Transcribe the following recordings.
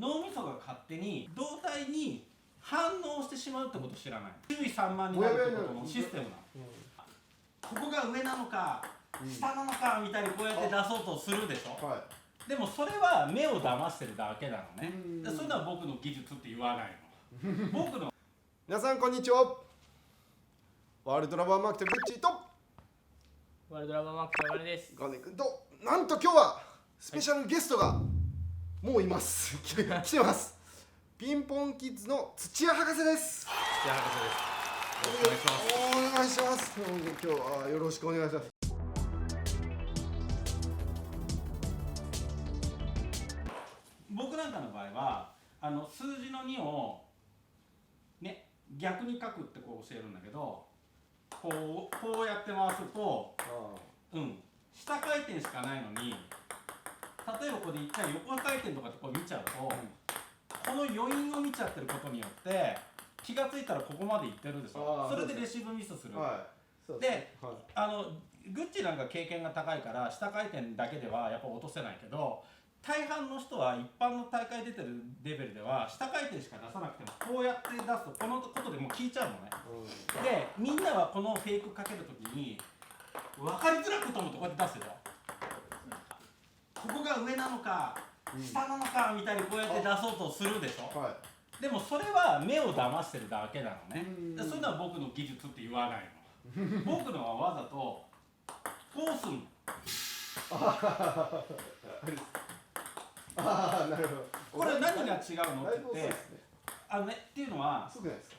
脳みそが勝手に胴体に反応してしまうってことを知らない。注意散漫になるってことのシステムなの。ここが上なのか下なのかみたいにこうやって出そうとするでしょ。でもそれは目を騙してるだけなのね。そういうのは僕の技術って言わないの。僕の皆さんこんにちは。ワールドラバーマーケットグッチーとワールドラバーマークの金です。ガネ君と、なんと今日はスペシャルゲストがもういます。来てます。ピンポンキッズの土屋博士です。土屋博士です。お願いします。今日はよろしくお願いします。僕なんかの場合は数字の2をね逆に書くってこう教えるんだけど、こうやって回すと下回転しかないのに、例えばここで一回横回転とかってこう見ちゃうと、この余韻を見ちゃってることによって気がついたらここまでいってるでしょ。それでレシーブミスする。で、グッチなんか経験が高いから下回転だけではやっぱ落とせないけど、大半の人は一般の大会出てるレベルでは下回転しか出さなくてもこうやって出すとこのことでもう効いちゃうのね。でみんなはこのフェイクかけるときに分かりづらくと思ってこうやって出すでしょ。ここが上なのか下なのかみたいにこうやって出そうとするでしょ。でもそれは目を騙してるだけなのね。そういうのは僕の技術って言わないの。僕のはわざとこうすんの。なるほど。これ何が違うのって言ってっていうのは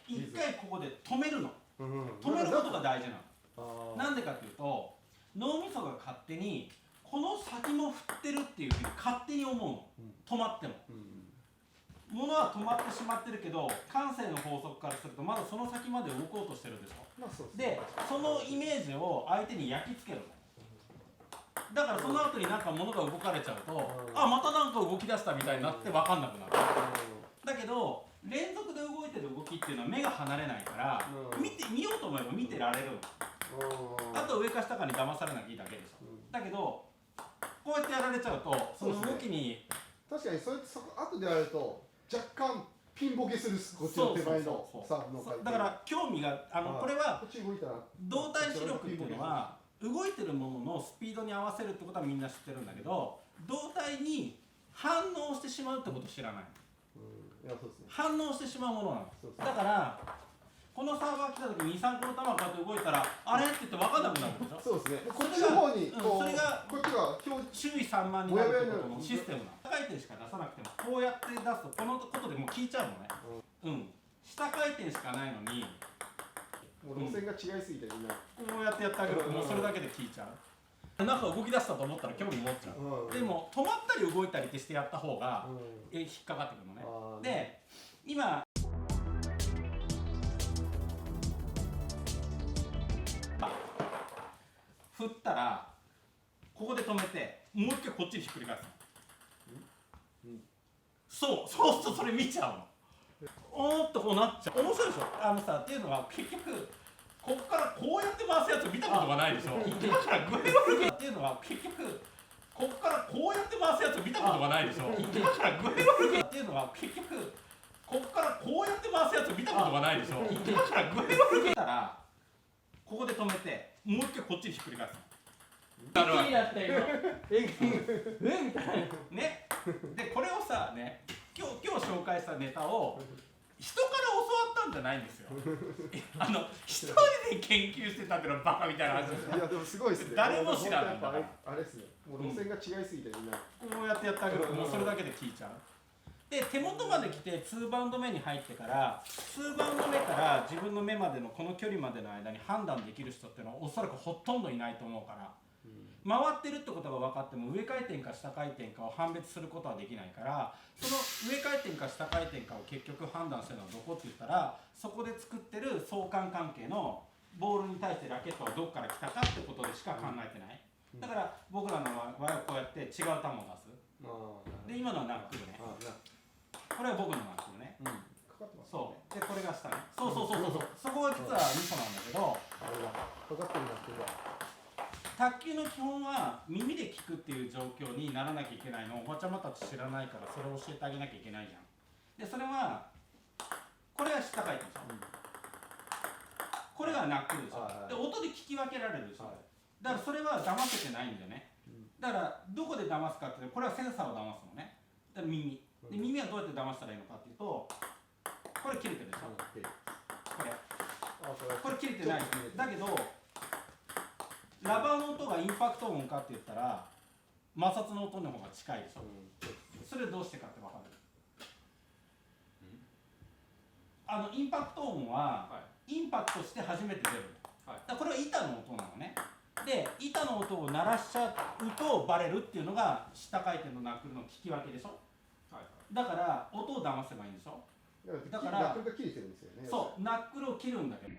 一回ここで止めるの。止めることが大事なの。なんでかっていうと脳みそが勝手にこの先も振ってるっていうふうに勝手に思うの。止まっても。物は止まってしまってるけど感性の法則からするとまだその先まで動こうとしてるでしょ。でそのイメージを相手に焼き付けるの。だからその後になんか物が動かれちゃうと、あ、またなんか動き出したみたいになって分かんなくなる。だけど連続で動いてる動きっていうのは目が離れないから見ようと思えば見てられるの。あと上か下かに騙されなきゃいいだけでしょ。だけどこうやってやられちゃうとその動きに確かにそ後でやると若干ピンボケする。こっちの手前のだから興味がこれは動体視力っていうのは動いてるもののスピードに合わせるってことはみんな知ってるんだけど、動体に反応してしまうってことを知らない。反応してしまうものなの。だからこのサーバー来た時に 2,3 個の球がこうやって動いたらあれって言って分かんなくなるでしょ。そうですね。こっちの方にそれがこっちが注意散漫になるってことのシステムなの。下回転しか出さなくてもこうやって出すとこのことでもう効いちゃうのね。下回転しかないのにもう路線が違いすぎてみんなこうやってやってあげるともうそれだけで効いちゃう。なんか動き出したと思ったら興味持っちゃう。でも止まったり動いたりってしてやった方が引っかかってくるのね。で今振ったらここで止めてもう一回こっちにひっくり返すの。そうするとそれ見ちゃうの。おーっとこうなっちゃう。面白いでしょ。っていうのは結局ここからこうやって回すやつ見たことがないでしょ。だからグレロルゲっていうのは結局ここからこうやって回すやつ見たことがないでしょ。だからグレロルゲっていうのは結局ここからこうやって回すやつ見たことがないでしょ。だからグレロルゲたらここで止めてもう一回こっちにひっくり返すの。だろ。みたいな。ね。でこれをさね今日紹介したネタを人から教わったんじゃないんですよ。一人で研究してたってのはバカみたいな話ですよ。いやでもすごいですね。誰も知らないんだから。あれですね。もう路線が違いすぎてみんなこうやってやってあげるともうそれだけで効いちゃう。で手元まで来て2バウンド目に入ってから2バウンド目から自分の目までのこの距離までの間に判断できる人っていうのはおそらくほとんどいないと思うから。回ってるってことが分かっても上回転か下回転かを判別することはできないから、その上回転か下回転かを結局判断するのはどこって言ったらそこで作ってる相関関係のボールに対してラケットはどこから来たかってことでしか考えてない。だから僕らの場合はこうやって違う球を出す。で今のはナックルね。これは僕のナックルね。そうでこれが下ね。そうそこが実はミソなんだけど、かかってるナックルが卓球の基本は耳で聞くっていう状況にならなきゃいけないのをおばちゃまたち知らないからそれを教えてあげなきゃいけないじゃん。でそれはこれは下回転でしょ、これがナックルでしょ、で音で聞き分けられるでしょ、だからそれは騙せてないんだよね。だからどこで騙すかってこれはセンサーを騙すのね。だから耳で耳はどうやって騙したらいいのかっていうとこれ切れてるでしょ、これ切れてない。だけどラバーの音がインパクト音かって言ったら摩擦の音の方が近いでしょ、それどうしてかって分かる？インパクト音はインパクトして初めて出る、だからこれは板の音なのね。で板の音を鳴らしちゃうとバレるっていうのが下回転のナックルの聞き分けでしょ、だから音を騙せばいいんでしょ。だからナックルが切れてるんですよね。そうナックルを切るんだけど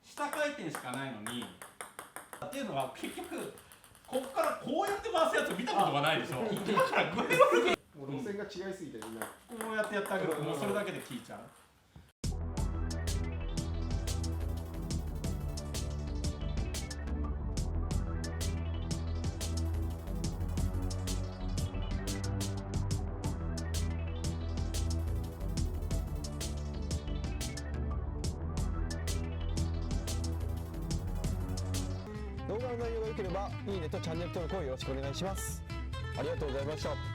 下回転しかないのにっていうのは結局ここからこうやって回すやつ見たことがないでしょ。だからグリグリもう路線が違いすぎてみんな。こうやってやってあげるともうそれだけで効いちゃう。動画の内容が良ければいいねとチャンネル登録をよろしくお願いします。ありがとうございました。